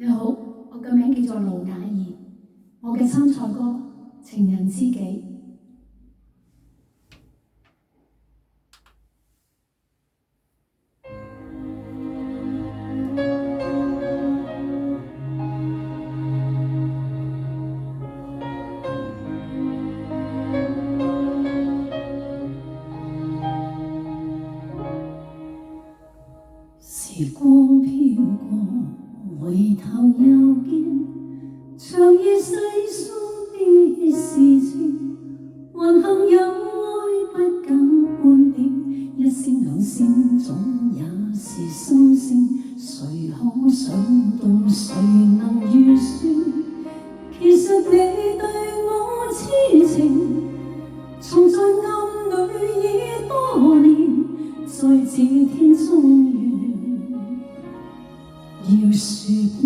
你好，我嘅名叫做盧雅儀，我嘅參賽歌《情人知己》。時光飄過，回頭又見，長夜細數的事情，還幸有愛不減半點，一聲兩聲總也是心聲，誰可想到，誰能預算，其實你對我痴情，藏在暗裏已多年，在這天終於要說一遍，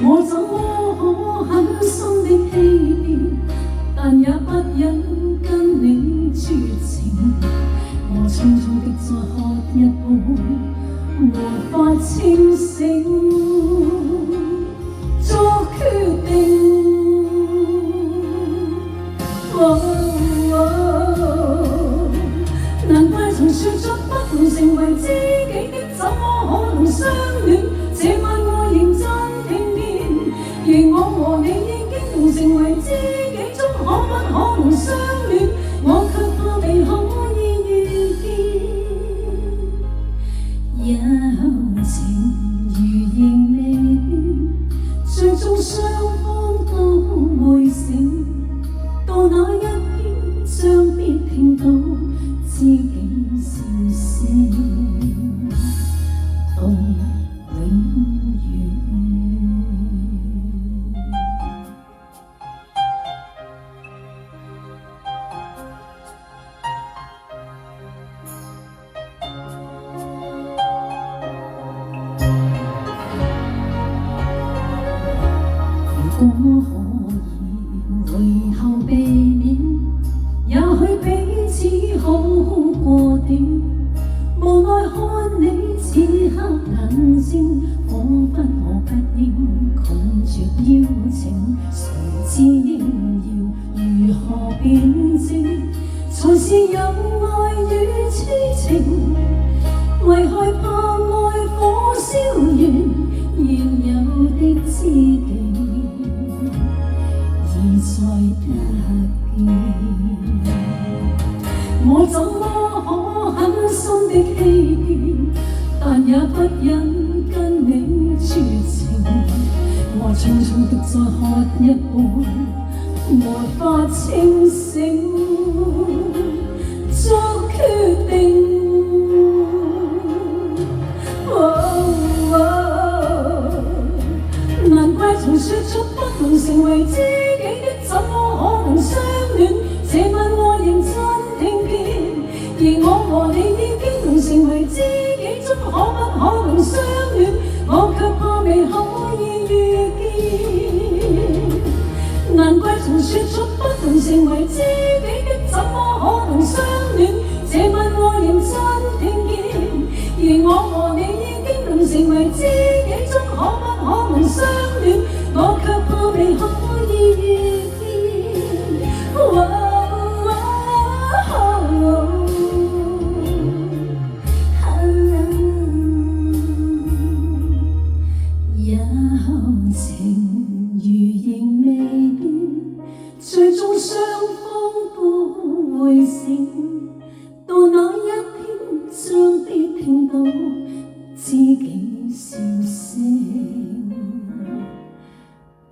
我怎麼可狠心的欺騙，但也不忍跟你絕情，我匆匆的再喝一杯，無法清醒作決定。難怪曾說着不能成為知己的，怎麼可能相戀？這晚我認真聽見，而我和你已經能成為知己，終可不可能相戀？我卻怕未可以預見，有情如仍未變，最終雙方都會醒，到那一天將必聽到知己笑聲，到永遠。如果可以回後避免，也許彼此好過點，無奈看你此刻眼睛，彷彿我不應拒絕邀請，誰知應要如何辯證，才是有愛與痴情，為害怕愛火燒完現有的知己，已再得見。我怎麼可狠心的欺騙，但也不忍跟你絕情，我匆匆的再喝一杯，無法清醒作決定。難怪曾說出不能成為知己的，怎麼可能相戀？這晚我認真聽見，而我和你已經能成為知己，終可不可能相戀？我卻怕未可以預見，難怪曾說出不能成為知己的，怎麼可能相戀？這晚我認真聽見，而我和你已經能成為知己，終可不可能相戀？我卻怕未可以預見。有情如仍未變，最終雙方都會醒，到那一天將必聽到知己笑聲，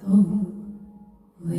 到永